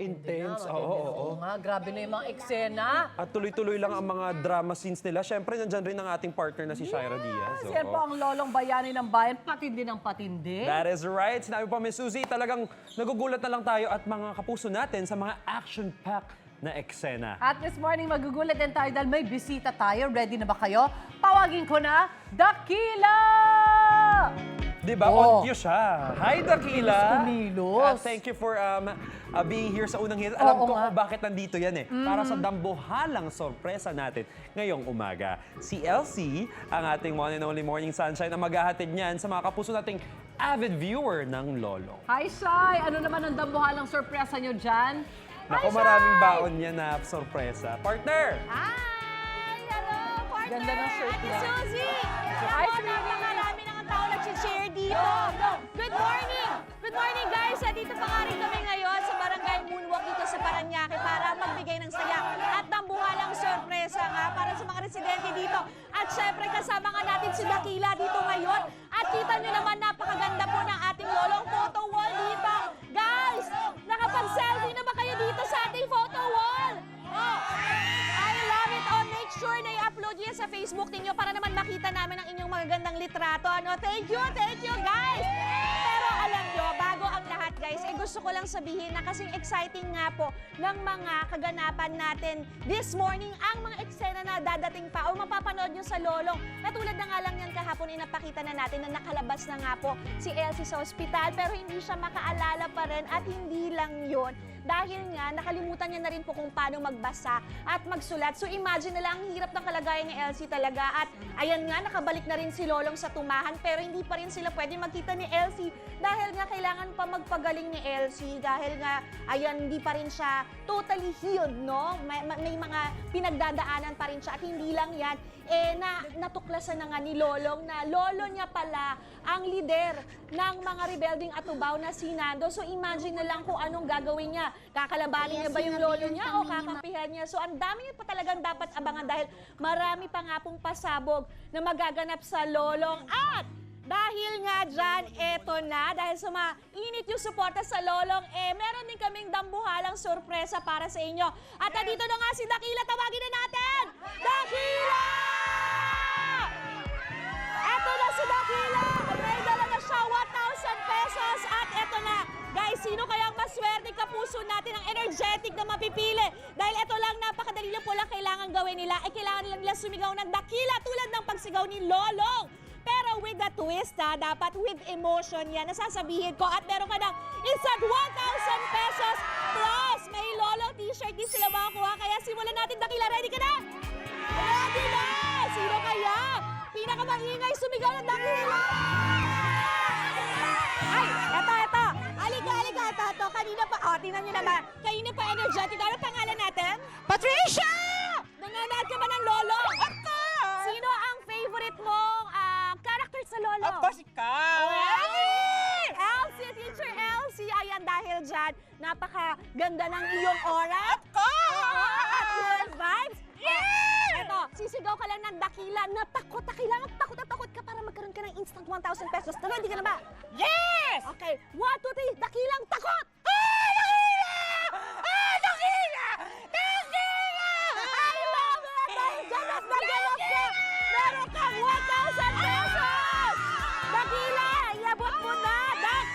Intense. Matindi Oo, na. oo. Nga, grabe na yung mga eksena. At tuloy-tuloy lang ang mga drama scenes nila. Siyempre, nandyan rin ang ating partner na si Shaira Diaz. Oo. Yan po ang lolong bayani ng bayan, patindi ng patindi. That is right. Sinabi pa, Miss Suzy, talagang nagugulat na lang tayo at mga kapuso natin sa mga action-packed na eksena. At this morning, magugulat din tayo dahil may bisita tayo. Ready na ba kayo? Tawagin ko na, Dakila! Di ba? On cue siya. Hi, Dakila! Kumilos. Thank you for being here sa unang hit. Alam Oo ko nga. kung bakit nandito yan eh. Para sa dambuhalang sorpresa natin ngayong umaga. Si Elsie, ang ating one and only morning sunshine, na maghahatid niyan sa mga kapuso nating avid viewer ng Lolo. Hi, Shai! Ano naman ang dambuhalang sorpresa nyo dyan? Naku, maraming baon niya na sorpresa. Partner! Hi! Hello, partner! Ganda ng shirt Ate niya. Suzy! Hi, Ako, Suzy! napakarami ng tao nag-share dito. Good morning! Good morning, guys! Dito pa nga rin kami ngayon sa Barangay Moonwalk dito sa Parañaque para magbigay ng saya at dambuhalang sorpresa nga para sa mga residente dito. At syempre, kasama nga natin si Dakila dito ngayon. At kita nyo naman, napakaganda po ng ating lolong photo wall dito. Guys, nakapag-selfie na ba kayo dito sa ating photo wall? Oh, I love it. Oh, make sure na i-upload nyo yan sa Facebook ninyo para naman makita namin ang inyong magagandang litrato. Ano? Thank you, guys! Pero alam nyo, bago ang lahat, guys, gusto ko lang sabihin na kasing exciting nga po ng mga kaganapan natin this morning, ang mga eksena na dadating pa o mapapanood nyo sa Lolong. Natulad na nga lang yan kahapon, inapakita na natin na nakalabas na nga po si Elsie sa ospital, pero hindi siya makaalala pa rin at hindi lang yun. Dahil nga, nakalimutan niya na rin po kung paano magbasa at magsulat. So imagine na lang, ang hirap ng kalagayan ni Elsie talaga. At ayan nga, nakabalik na rin si Lolong sa tumahan, pero hindi pa rin sila pwede magkita ni Elsie. Dahil nga, kailangan pa magpagaling ni Elsie. Dahil nga, ayan, hindi pa rin siya totally healed, no? May mga pinagdadaanan pa rin siya. At hindi lang yan, natuklasan na nga ni Lolong na lolo niya pala ang lider ng mga rebelding Atubao na si Nando. So imagine na lang kung anong gagawin niya. Kakalabanin niya ba yung lolo niya o kakampihan niya? So ang dami niya pa talagang dapat abangan dahil marami pa nga pong pasabog na magaganap sa Lolong. At dahil nga dyan, eto na, dahil sa mainit yung suporta sa Lolong, meron din kaming dambuhalang sorpresa para sa inyo. At dito na nga si Dakila, tawagin na natin! Dakila! Eto na si Dakila! May dala na siya 1,000 pesos at eto na. Guys, sino kayang maswerte kapuso natin ang energetic na mapipili? Dahil ito lang, napakadali lang po lang kailangan gawin nila. Kailangan lang nila sumigaw ng Dakila tulad ng pagsigaw ni Lolong. Pero with the twist, dapat with emotion yan. Nasasabihin ko at meron ka ng instant 1,000 pesos plus may Lolong t-shirt din sila makakuha. Kaya simulan natin, Dakila. Ready ka na? Ready na! Sino kaya? Pinakamaingay sumigaw ng Dakila! Ay, eto. Halika, ito. Kanina pa, tingnan nyo naman. Kanina pa energetic. Ano pangalan natin? Patricia! Nanonood ka ba ng Lolo? Ako! Sino ang favorite mong character sa Lolo? Of course, ikaw! Elsie, Teacher Elsie. Ayan, dahil dyan, napakaganda ng iyong aura. Ako! At your vibes. Yes! Eto, sisigaw ka lang ng Dakila na takot. Kailangan takot na takot ka para magkaroon ka ng instant 1,000 pesos. Ready ka na ba? Yes! Okay, 1, 2, 3, Dakilang takot! Dakila! Dakila! Dakila! I love it! Dahil ganap na ganap ka! Meron kang 1,000 pesos! Dakila, iabot mo na! Dax!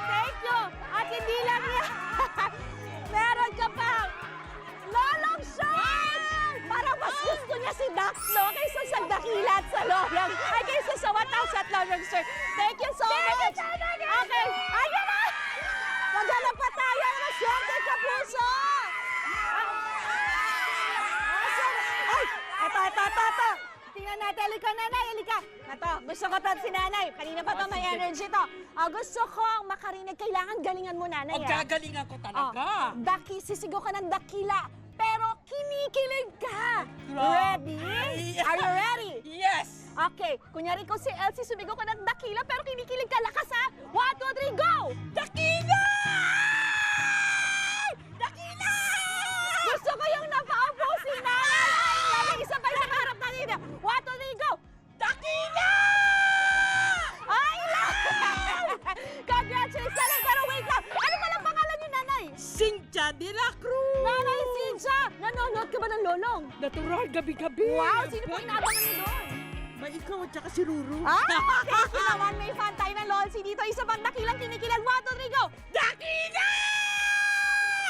Thank you! At hindi lang yan! Meron ka pang Lolong shirt! Parang mas gusto niya si Dax, no? Kaysa sa Dakila at sa Lolong. Ay, kaysa sa 1,000 at Lolong shirt. Thank you so much! Okay, ayan na! Maghanap pa tayo ng swerte ka puso! Ay! Ito. Tingnan natin. Halika, nanay. Halika. Ito, gusto ko to si nanay. Kanina pa to may energy to. Gusto ko ang makarinig. Kailangan galingan mo, nanay. O, gagalingan ko talaga. Sisigaw ka ng Dakila. Pero kinikilig ka. Grabe. Ready? Are you ready? Yes! Okay. Kunyari ko si Elsie, sumigaw ka ng Dakila, pero kinikilig ka. Lakas ha. 1, 2, 3, go! Dakila! Dakila! Gusto ko yung napaupo si nanay. Ay, isa pa yung nakaharap natin. 1, 2, 3, go! Dakila! Ay, lang! Congratulations! Pero wait lang. Ano palang pangalan niyo, nanay? Sing Cynthia de la Cruz! Nanay Cynthia! Nanonood ka ba ng lolong? Natural gabi-gabi! Wow! Sino po inaabangan niyo doon? May ikaw at saka si Ruru. Thank you naman. May fan tayo ng Lolsi dito. Isa pang dakilang kinikilan. 1, 2, 3, go! Dakila!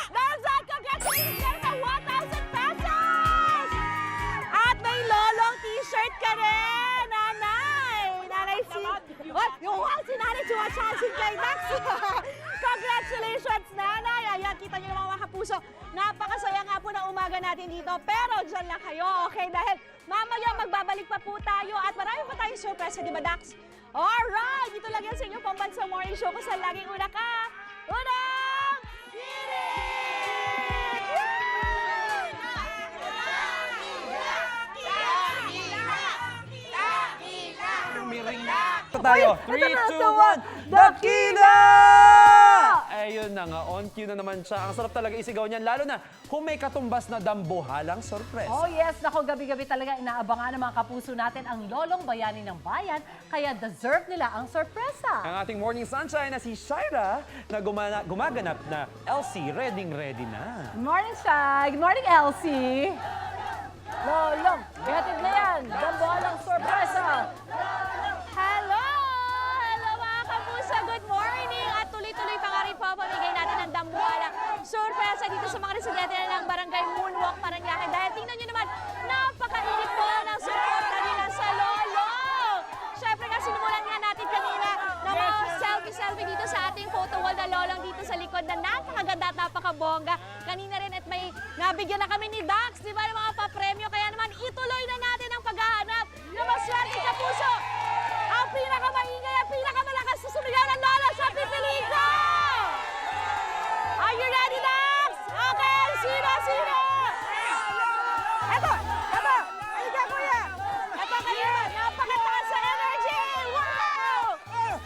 Nelson, congratulations! Meron ka 1,000 pesos! At may lolong t-shirt ka rin, nanay! Nanay si... What? Yung wow, si nanay chumachancing kay Dax! Congratulations, nanay! Ayan, kita niyo naman mga kapuso. Napakasaya nga po ng umaga natin dito. Pero dyan lang kayo, okay? Dahil mamaya magbabalik pa po tayo at marami pa tayong surprise, di ba, Dax? Alright! Dito lang yan sa inyong pambansang morning show kung saan laging una ka. Unang! Ito tayo. 3, 2, 1, Dakila! Ayun na nga, on cue na naman siya. Ang sarap talaga isigaw niyan, lalo na kung may katumbas na dambuhalang sorpresa. Oh yes, nako gabi-gabi talaga inaabangan ng mga kapuso natin ang lolong bayani ng bayan, kaya deserve nila ang sorpresa. Ang ating morning sunshine na si Shaira na gumaganap na Elsie, ready na. Good morning, Shai. Good morning, Elsie. Lolong, ihatid na yan. Dambuhalang sorpresa. Hello! Hello mga kapuso! Good morning! At tuloy-tuloy pa nga rin po pamigay natin ng dambuhalang surpresa dito sa mga residente ng Barangay Moonwalk, Parañaque. Dahil tingnan nyo naman, napakainit po ng suporta nila sa lolo! Syempre nga sinimulan nga natin kanina na mga selfie-selfie dito sa ating photo wall na lolong dito sa likod na napakaganda at napakabongga. Kanina rin at may nabigyan na kami ni Dax, di ba, ng mga papremyo. Kaya naman ituloy na natin ang paghahanap ng maswerte kapuso. Ang pinakamaingay at pinakamalakas sa sumigaw ng lolo sa pipiligo! Are you ready, Dax? Okay, sino? Eto! Halika, kuya! Eto kayo! Napakataas sa energy! Wow!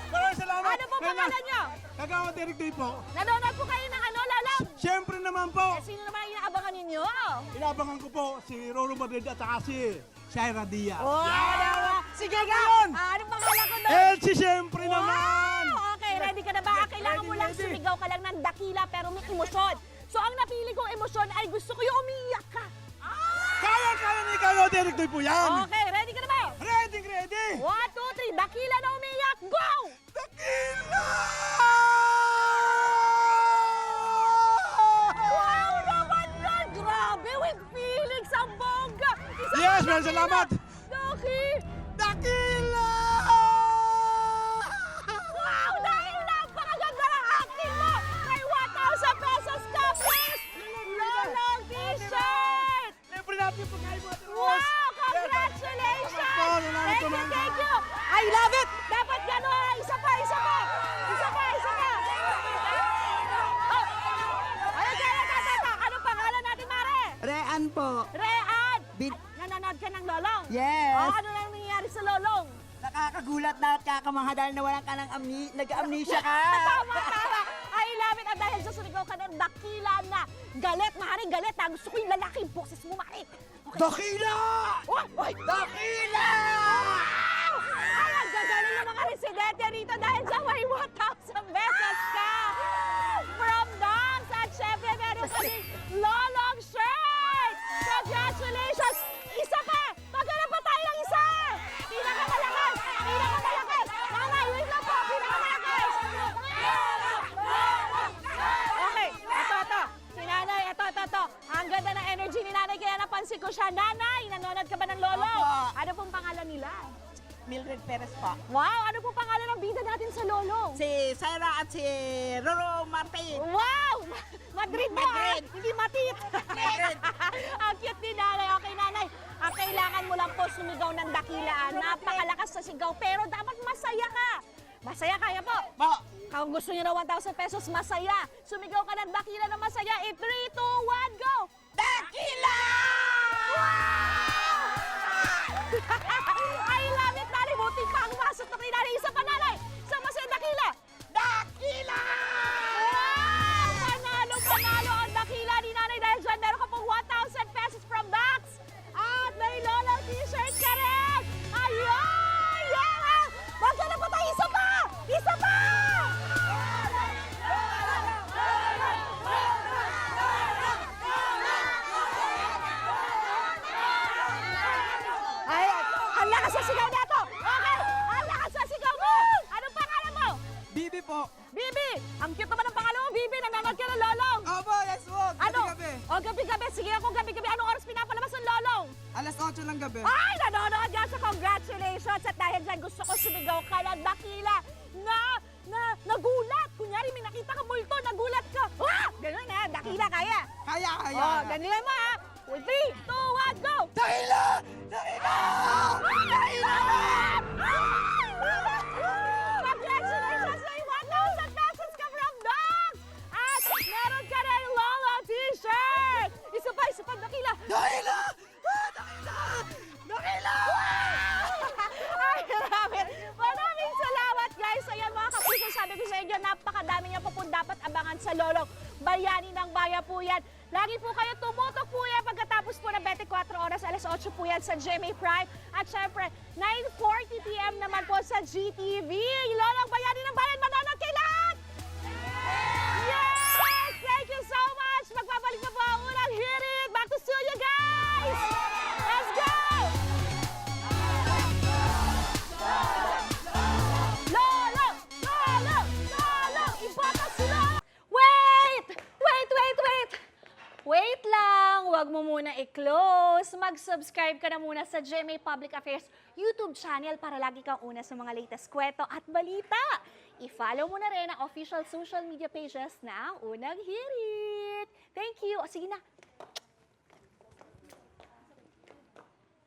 Maraming salamat. Ano po pangalan niyo? Kagawad Eric Day po. Nanonood po kayo ng lolong? Siyempre naman po, Sino naman ang inaabangan ninyo? inabangan ko po si Roro Madrid at saka si Shaira Diaz. Wow! Sige nga! Anong pangalan ko doon? Elsie, siyempre naman! Wow! Okay, ready ka na ba? Kailangan mo lang Ready. sumigaw ka lang ng dakila pero may emosyon. So ang napili kong emosyon ay gusto ko yung umiyak ka. Kaya ni Kagawad Eric Day po yan. Okay, ready ka na ba? Ready! 1, 2, 3, dakila na umiyak, go! Dakila! Wow naman yan! Grabe, with feelings ang bongga! Isa Yes, pa, maraming salamat. Daki! Dakila! Wow! Dahil napakaganda ng acting mo! May 1,000 pesos ka, please! Lolong t-shirt! Siyempre natin pagkain mo at Wow! Congratulations! Salamat po, Thank you! I love it! Dapat gano'n! Isa pa! Oh! Anong pangalan natin, Mare? Rean po. Rean! Bin- Nanonood ka ng lolong? Yes. Oh, ano lang nangyayari sa lolong? Nakakagulat na at kakamangha dahil nawalan ka ng nag-amnesia ka. Tama! I love it! At dahil sa suligaw ka ng dakila na galit, Mare, galit ha! Gusto ko yung lalaking boses mo, Mare! Okay. Dakila! Oy! Dakila! Ay, ang gagaling ng mga residente rito dahil sa may 1,000 pesos ka! From Dax! At syempre, meron ka rin lolong shirt! Congratulations! Isa pa! Maghanap pa tayo ng isa! Pinakamalakas! Nanay, wait lang po! Pinakamalakas! Okay, ito. Si Nanay, ito. Ang ganda ng energy ni Nanay, kaya napansin ko siya. Nanay, nanonood ka ba ng lolo? Opo. Ano pong pangalan nila? Mildred Perez po. Wow! Ano pong pangalan ng bida natin sa lolo? Si Sarah at si Roro Martin. Wow! Madrid mo Madrid. Hindi Matit! Madrid. Ang cute ni Nanay. Okay, Nanay. Ang kailangan mo lang po sumigaw ng dakilaan. Napakalakas sa sigaw, pero dapat masaya ka. Masaya kaya po. Po. Kung gusto niyo na 1,000 pesos, masaya. Sumigaw ka ng dakila na masaya. 3, 2, 1, go! Dakila! I love it, Nanay. Buti pa ang masot na kay Nanay. Isa pa, Nanay. Sa masaya dakila. Dakila! Wow! Panalo ang dakila ni Nanay dahil dyan meron ka pong 1,000 pesos from Dax. At may lolong t-shirt ka rin. Ayun! Yeah! Magkano pa tayo? Isa pa! sa sigaw na to! Okay! Ang lakas sa sigaw mo! Anong pangalan mo? Bibi po. Bibi! Ang cute naman ng pangalan mo, Bibi! Nanonood ka ng Lolong! Opo, yes po. Ano? O, gabi-gabi. Sige ako, gabi-gabi. Anong oras pinapalabas ng Lolong? Alas 8 ng gabi. Ay, nanonood yan sa congratulations. At dahil dyan, gusto ko sumigaw ka ng dakila nagulat. Kunyari, may nakita ka multo, nagulat ka. Ah! Ganun na, dakila, kaya. Kaya. Oh, ganun mo ha. 3, 2, 1, go! Dakila! Dakila! Dakila! Congratulations! May 1,000 pesos ka from Dogs! At meron ka rin Lolo t-shirt! Isa pa, dakila! Dakila! Dakila! Dakila! Ay, maraming salamat guys! Ayan mga kapuso, sabi ko sa inyo, napakadami niya po dapat abangan sa Lolong Bayani ng Bayan po yan. Lagi po kayo tumutok po yan pagkatapos po ng 24 oras, alas 8 po yan sa GMA Prime. At syempre, 9:40 p.m. naman po sa GTV. Lolong Bayani ng Bayan, manonood kay lahat! Yes! Thank you so much! Magbabalik na po ang unang hirit! Back to studio, guys! Let's go! Lolong! Lolong! Lolong! Iboto si Lolong! Wait! Wait lang! Huwag mo muna i-close. Mag-subscribe ka na muna sa GMA Public Affairs YouTube channel para lagi kang una sa mga latest kwento at balita. I-follow mo na rin ang official social media pages ng Unang Hirit. Thank you. O sige na,